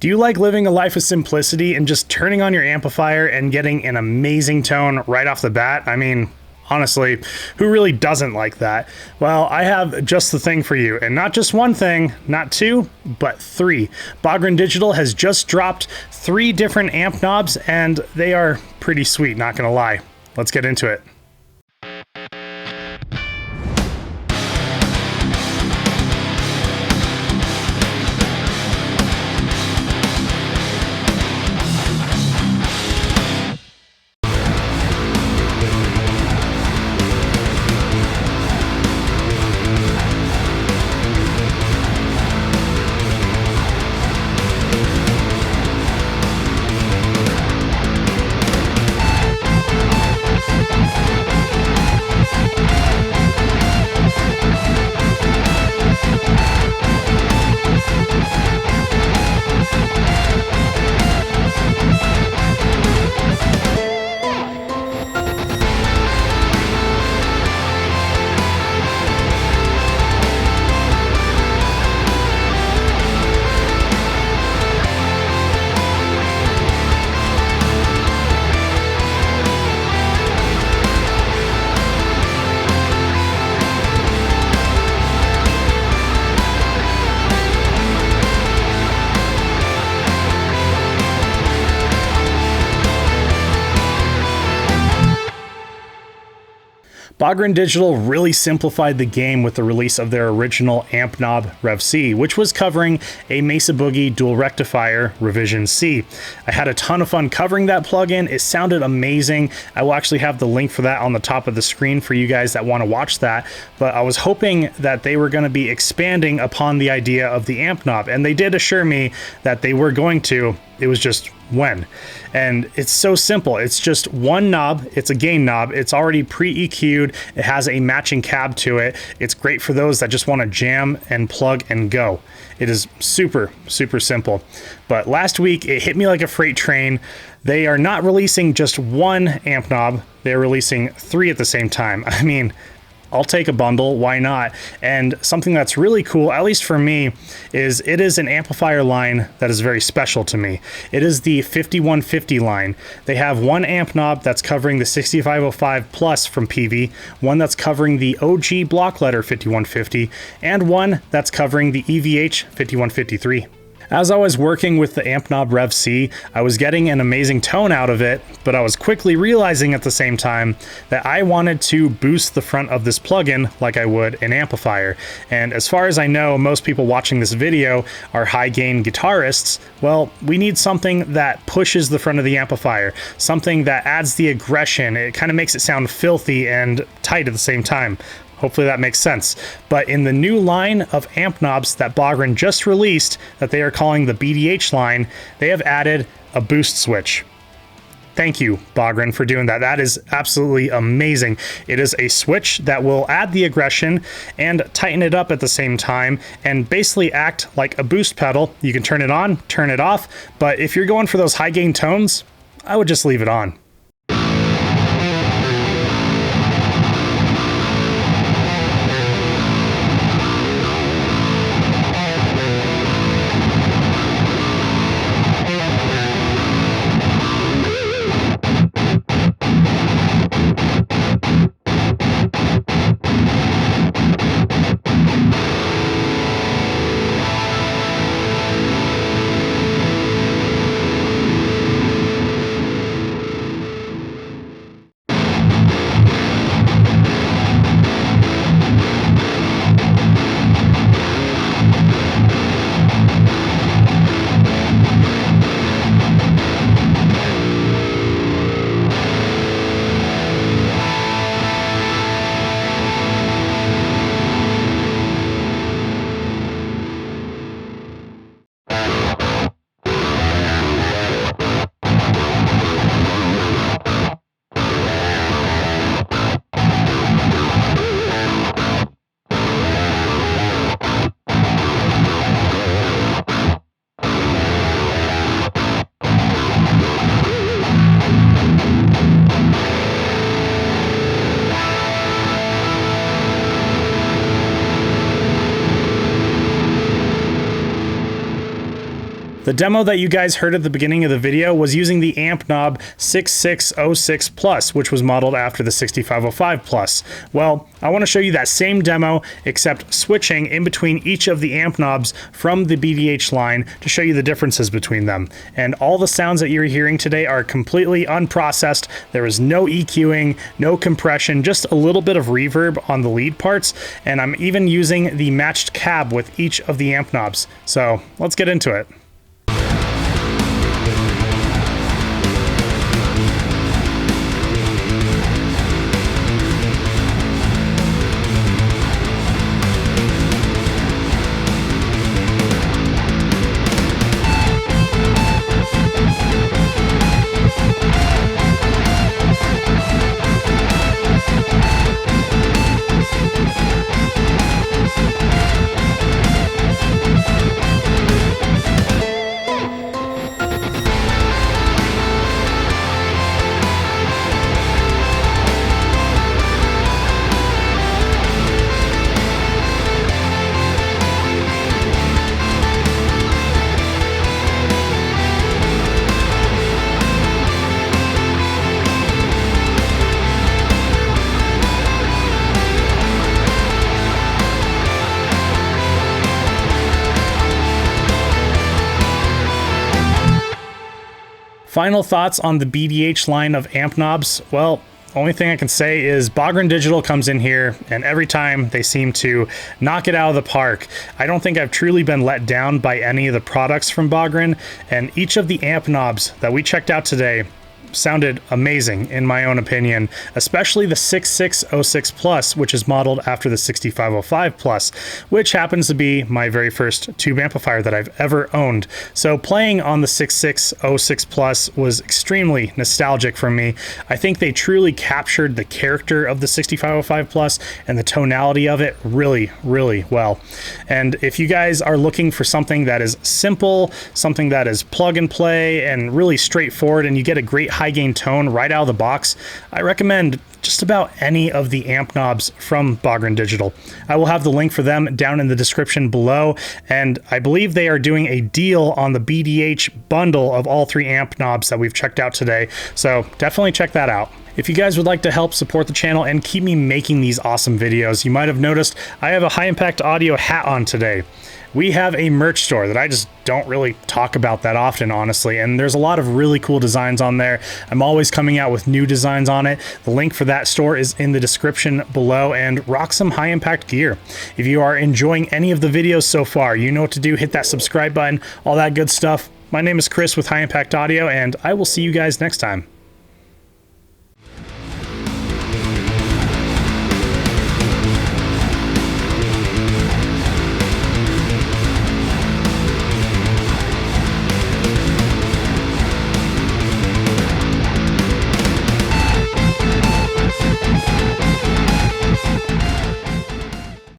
Do you like living a life of simplicity and just turning on your amplifier and getting an amazing tone right off the bat? I mean, honestly, who really doesn't like that? Well, I have just the thing for you, and not just one thing, not two, but three. Bogren Digital has just dropped 3 different amp knobs, and they are pretty sweet, not gonna lie. Let's get into it. Bogren Digital really simplified the game with the release of their original Ampknob Rev C, which was covering a Mesa Boogie dual rectifier revision C. I had a ton of fun covering that plugin. It sounded amazing. I will actually have the link for that on the top of the screen for you guys that want to watch that, but I was hoping that they were going to be expanding upon the idea of the Ampknob, and they did assure me that they were going to. It was just when. And it's so simple. It's just one knob. It's a gain knob. It's already pre-EQ'd. It has a matching cab to it. It's great for those that just want to jam and plug and go. It is super, super simple. But last week, it hit me like a freight train. They are not releasing just one amp knob. They're releasing 3 at the same time. I mean, I'll take a bundle, why not? And something that's really cool, at least for me, is it is an amplifier line that is very special to me. It is the 5150 line. They have one amp knob that's covering the 6505 Plus from Peavey, one that's covering the OG block letter 5150, and one that's covering the EVH 5153. As I was working with the Ampknob Rev C, I was getting an amazing tone out of it, but I was quickly realizing at the same time that I wanted to boost the front of this plugin like I would an amplifier. And as far as I know, most people watching this video are high gain guitarists. Well, we need something that pushes the front of the amplifier, something that adds the aggression. It kind of makes it sound filthy and tight at the same time. Hopefully that makes sense. But in the new line of amp knobs that Bogren just released, that they are calling the BDH line, they have added a boost switch. Thank you, Bogren, for doing that. That is absolutely amazing. It is a switch that will add the aggression and tighten it up at the same time and basically act like a boost pedal. You can turn it on, turn it off, but if you're going for those high gain tones, I would just leave it on. The demo that you guys heard at the beginning of the video was using the Ampknob 6606 Plus, which was modeled after the 6505 Plus. Well, I want to show you that same demo, except switching in between each of the Ampknobs from the BDH line to show you the differences between them. And all the sounds that you're hearing today are completely unprocessed. There is no EQing, no compression, just a little bit of reverb on the lead parts, and I'm even using the matched cab with each of the Ampknobs. So let's get into it. Final thoughts on the BDH line of Ampknobs. Well, only thing I can say is Bogren Digital comes in here and every time they seem to knock it out of the park. I don't think I've truly been let down by any of the products from Bogren, and each of the Ampknobs that we checked out today sounded amazing in my own opinion, especially the 6606 Plus, which is modeled after the 6505 Plus, which happens to be my very first tube amplifier that I've ever owned. So playing on the 6606 Plus was extremely nostalgic for me. I think they truly captured the character of the 6505 Plus and the tonality of it really, really well. And if you guys are looking for something that is simple, something that is plug and play and really straightforward, and you get a great high gain tone right out of the box, I recommend just about any of the Ampknobs from Bogren Digital. I will have the link for them down in the description below, and I believe they are doing a deal on the BDH bundle of all three Ampknobs that we've checked out today, so definitely check that out. If you guys would like to help support the channel and keep me making these awesome videos, you might have noticed I have a High Impact Audio hat on today. We have a merch store that I just don't really talk about that often, honestly, and there's a lot of really cool designs on there. I'm always coming out with new designs on it. The link for that store is in the description below, and rock some High Impact gear. If you are enjoying any of the videos so far, you know what to do. Hit that subscribe button, all that good stuff. My name is Chris with High Impact Audio, and I will see you guys next time.